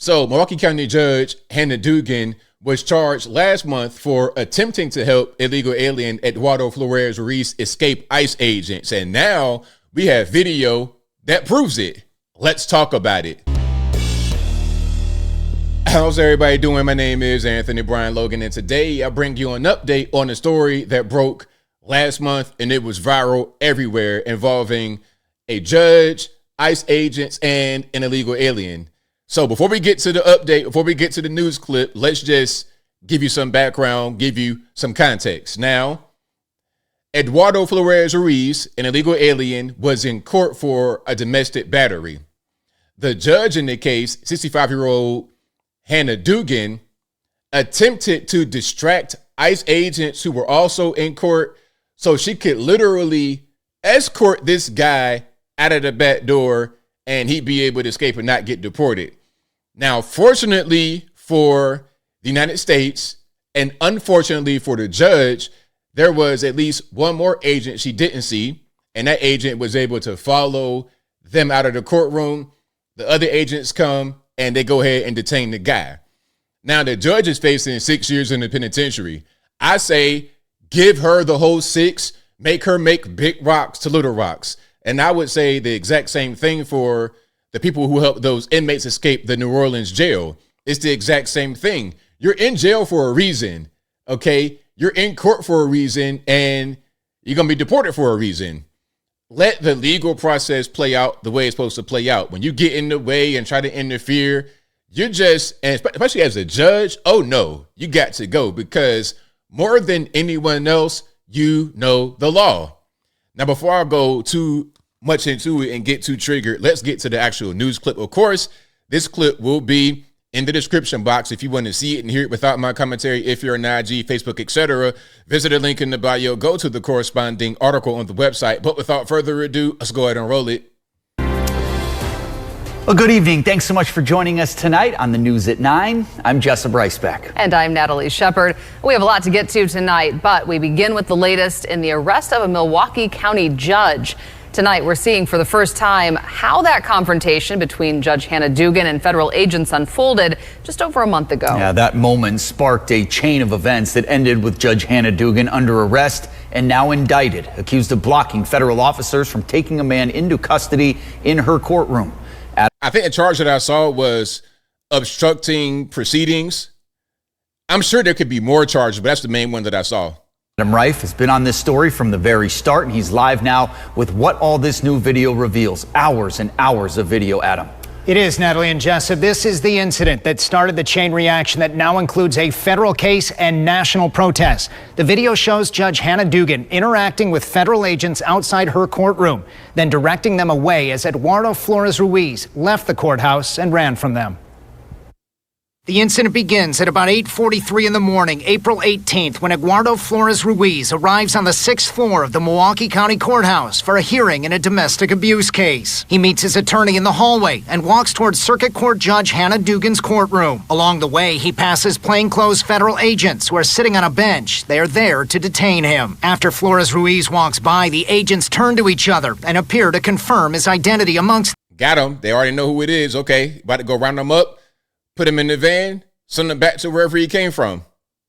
So Milwaukee County Judge Hannah Dugan was charged last month for attempting to help illegal alien Eduardo Flores Ruiz escape ICE agents. And now we have video that proves it. Let's talk about it. How's everybody doing? My name is Anthony Brian Logan, and today I bring you an update on a story that broke last month and it was viral everywhere, involving a judge, ICE agents, and an illegal alien. So before we get to the update, before we get to the news clip, let's just give you some background, give you some context. Now, Eduardo Flores Ruiz, an illegal alien, was in court for a domestic battery. The judge in the case, 65-year-old Hannah Dugan, attempted to distract ICE agents who were also in court so she could literally escort this guy out of the back door and he'd be able to escape and not get deported. Now, fortunately for the United States and unfortunately for the judge, there was at least one more agent she didn't see, and that agent was able to follow them out of the courtroom. The other agents come and they go ahead and detain the guy. Now, the judge is facing 6 years in the penitentiary. I say give her the whole 6, make her make big rocks to little rocks. And I would say the exact same thing for the people who helped those inmates escape the New Orleans jail. It's the exact same thing. You're in jail for a reason, okay? You're in court for a reason, and you're going to be deported for a reason. Let the legal process play out the way it's supposed to play out. When you get in the way and try to interfere, you're just, and especially as a judge, oh no, you got to go, because more than anyone else, you know the law. Now, before I go too much into it and get too triggered, let's get to the actual news clip. Of course, this clip will be in the description box if you want to see it and hear it without my commentary. If you're on IG, Facebook, etc., visit the link in the bio, go to the corresponding article on the website. But without further ado, let's go ahead and roll it. Well, good evening. Thanks so much for joining us tonight on the News at 9. I'm Jessa Brycebeck. And I'm Natalie Shepard. We have a lot to get to tonight, but we begin with the latest in the arrest of a Milwaukee County judge. Tonight, we're seeing for the first time how that confrontation between Judge Hannah Dugan and federal agents unfolded just over a month ago. Yeah, that moment sparked a chain of events that ended with Judge Hannah Dugan under arrest and now indicted, accused of blocking federal officers from taking a man into custody in her courtroom. I think the charge that I saw was obstructing proceedings. I'm sure there could be more charges, but that's the main one that I saw. Adam Reif has been on this story from the very start, and he's live now with what all this new video reveals. Hours and hours of video, Adam. It is, Natalie and Jessa. This is the incident that started the chain reaction that now includes a federal case and national protests. The video shows Judge Hannah Dugan interacting with federal agents outside her courtroom, then directing them away as Eduardo Flores Ruiz left the courthouse and ran from them. The incident begins at about 8:43 in the morning, April 18th, when Eduardo Flores Ruiz arrives on the 6th floor of the Milwaukee County Courthouse for a hearing in a domestic abuse case. He meets his attorney in the hallway and walks towards Circuit Court Judge Hannah Dugan's courtroom. Along the way, he passes plainclothes federal agents who are sitting on a bench. They are there to detain him. After Flores Ruiz walks by, the agents turn to each other and appear to confirm his identity amongst them. Got him. They already know who it is. Okay, about to go round them up. Put him in the van, send him back to wherever he came from.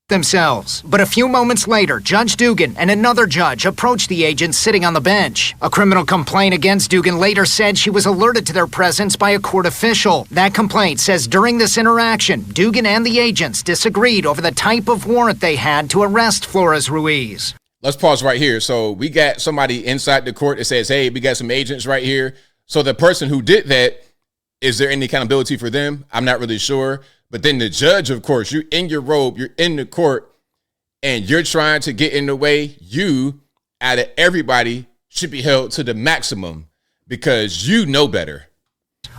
Themselves. But a few moments later, Judge Dugan and another judge approached the agents sitting on the bench. A criminal complaint against Dugan later said she was alerted to their presence by a court official. That complaint says during this interaction, Dugan and the agents disagreed over the type of warrant they had to arrest Flores Ruiz. Let's pause right here. So we got somebody inside the court that says, hey, we got some agents right here. So the person who did that, is there any accountability for them? I'm not really sure. But then the judge, of course, you're in your robe, you're in the court, and you're trying to get in the way. You, out of everybody, should be held to the maximum because you know better.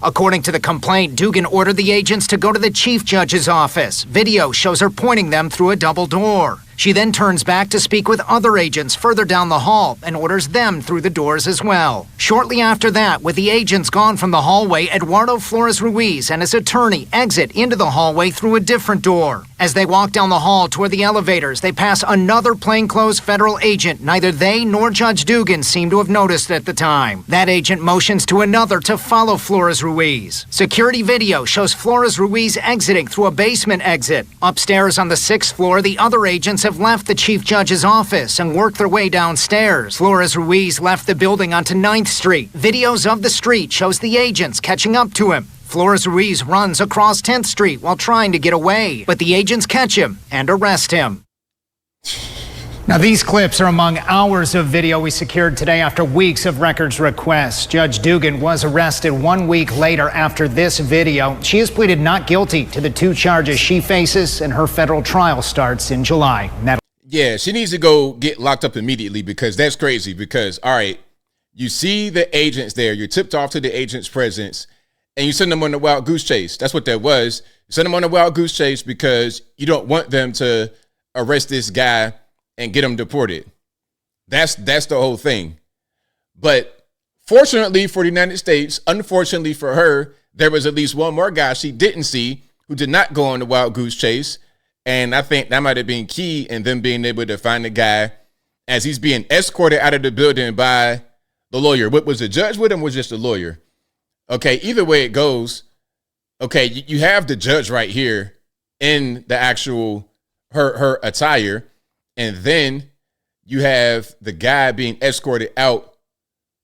According to the complaint, Dugan ordered the agents to go to the chief judge's office. Video shows her pointing them through a double door. She then turns back to speak with other agents further down the hall and orders them through the doors as well. Shortly after that, with the agents gone from the hallway, Eduardo Flores Ruiz and his attorney exit into the hallway through a different door. As they walk down the hall toward the elevators, they pass another plainclothes federal agent neither they nor Judge Dugan seem to have noticed at the time. That agent motions to another to follow Flores Ruiz. Security video shows Flores Ruiz exiting through a basement exit. Upstairs on the 6th floor, the other agents have left the Chief Judge's office and worked their way downstairs. Flores Ruiz left the building onto 9th Street. Videos of the street shows the agents catching up to him. Flores Ruiz runs across 10th Street while trying to get away, but the agents catch him and arrest him. Now, these clips are among hours of video we secured today after weeks of records requests. Judge Dugan was arrested 1 week later after this video. She has pleaded not guilty to the 2 charges she faces, and her federal trial starts in July. Yeah, she needs to go get locked up immediately because that's crazy. Because, all right, you see the agents there, you're tipped off to the agent's presence, and you send them on the wild goose chase. That's what that was. You send them on a wild goose chase because you don't want them to arrest this guy and get him deported. That's the whole thing. But fortunately for the United States, unfortunately for her, there was at least one more guy she didn't see who did not go on the wild goose chase. And I think that might have been key in them being able to find the guy as he's being escorted out of the building by the lawyer. What was the judge with him? Was just the lawyer? Okay, either way it goes, okay, you have the judge right here in the actual her attire, and then you have the guy being escorted out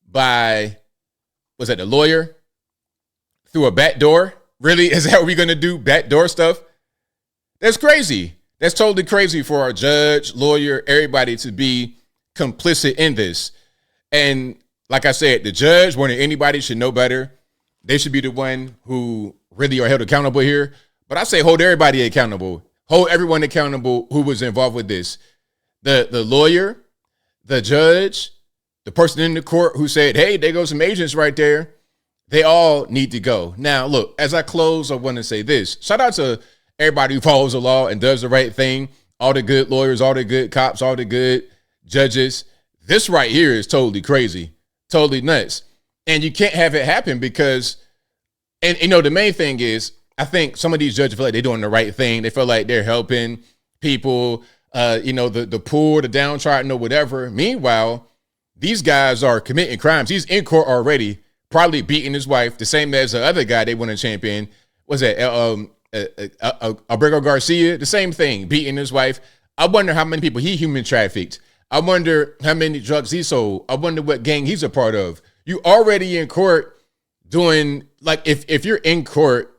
by, was that the lawyer? Through a back door? Really? Is that what we're going to do? Back door stuff? That's crazy. That's totally crazy for our judge, lawyer, everybody to be complicit in this. And like I said, the judge, more than anybody, should know better. They should be the one who really are held accountable here. But I say hold everybody accountable. Hold everyone accountable who was involved with this. The lawyer, the judge, the person in the court who said, hey, there goes some agents right there. They all need to go. Now, look, as I close, I want to say this. Shout out to everybody who follows the law and does the right thing. All the good lawyers, all the good cops, all the good judges. This right here is totally crazy, totally nuts. And you can't have it happen because, and you know, the main thing is, I think some of these judges feel like they're doing the right thing. They feel like they're helping people, the poor, the downtrodden, or whatever. Meanwhile, these guys are committing crimes. He's in court already, probably beating his wife, the same as the other guy they want to champion. Was that Alberto Garcia? The same thing, beating his wife. I wonder how many people he human trafficked. I wonder how many drugs he sold. I wonder what gang he's a part of. You already in court doing, like, if you're in court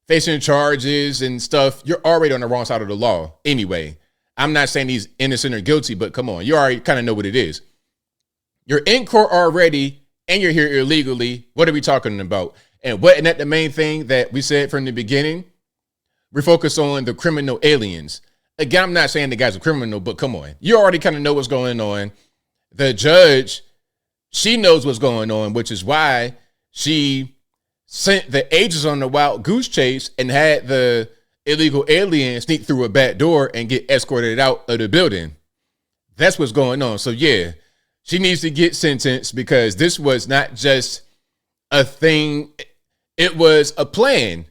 facing charges and stuff, you're already on the wrong side of the law anyway. I'm not saying he's innocent or guilty, but come on, you already kind of know what it is. You're in court already and you're here illegally. What are we talking about? And wasn't that the main thing that we said from the beginning? We focus on the criminal aliens. Again, I'm not saying the guy's a criminal, but come on. You already kind of know what's going on. The judge, she knows what's going on, which is why she sent the agents on the wild goose chase and had the illegal alien sneak through a back door and get escorted out of the building. That's what's going on. So yeah, she needs to get sentenced because this was not just a thing. It was a plan.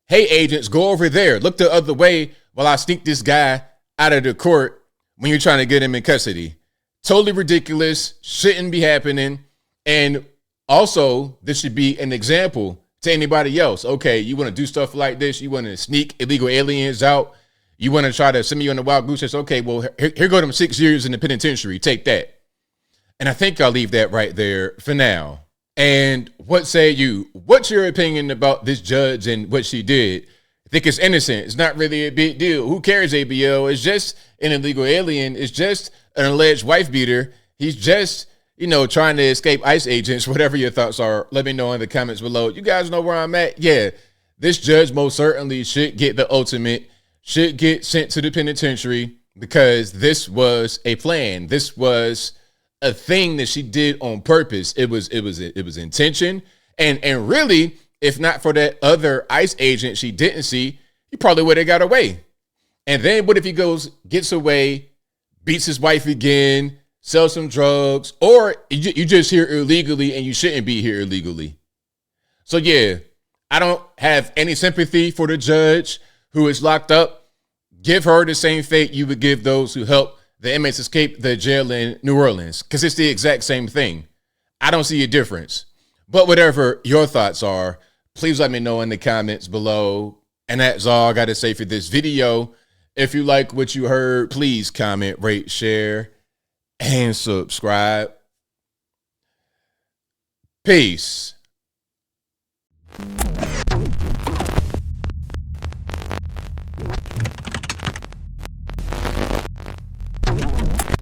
Hey, agents, go over there. Look the other way while I sneak this guy out of the court when you're trying to get him in custody. Totally ridiculous. Shouldn't be happening. And also, this should be an example to anybody else. Okay, you want to do stuff like this? You want to sneak illegal aliens out? You want to try to send me on the wild goose chase? Okay, well, here go them 6 years in the penitentiary. Take that. And I think I'll leave that right there for now. And what say you? What's your opinion about this judge and what she did? I think it's innocent. It's not really a big deal. Who cares, ABL? It's just an illegal alien. It's just an alleged wife beater. He's just, trying to escape ICE agents. Whatever your thoughts are, let me know in the comments below. You guys know where I'm at. Yeah, this judge most certainly should get the ultimate, should get sent to the penitentiary because this was a plan. This was a thing that she did on purpose. It was intention. And really, if not for that other ICE agent she didn't see, he probably would have got away. And then what if he gets away, beats his wife again, sells some drugs, or you just here illegally and you shouldn't be here illegally. So yeah, I don't have any sympathy for the judge who is locked up. Give her the same fate you would give those who help the inmates escape the jail in New Orleans, because it's the exact same thing. I don't see a difference. But whatever your thoughts are, please let me know in the comments below. And that's all I got to say for this video. If you like what you heard, please comment, rate, share, and subscribe. Peace.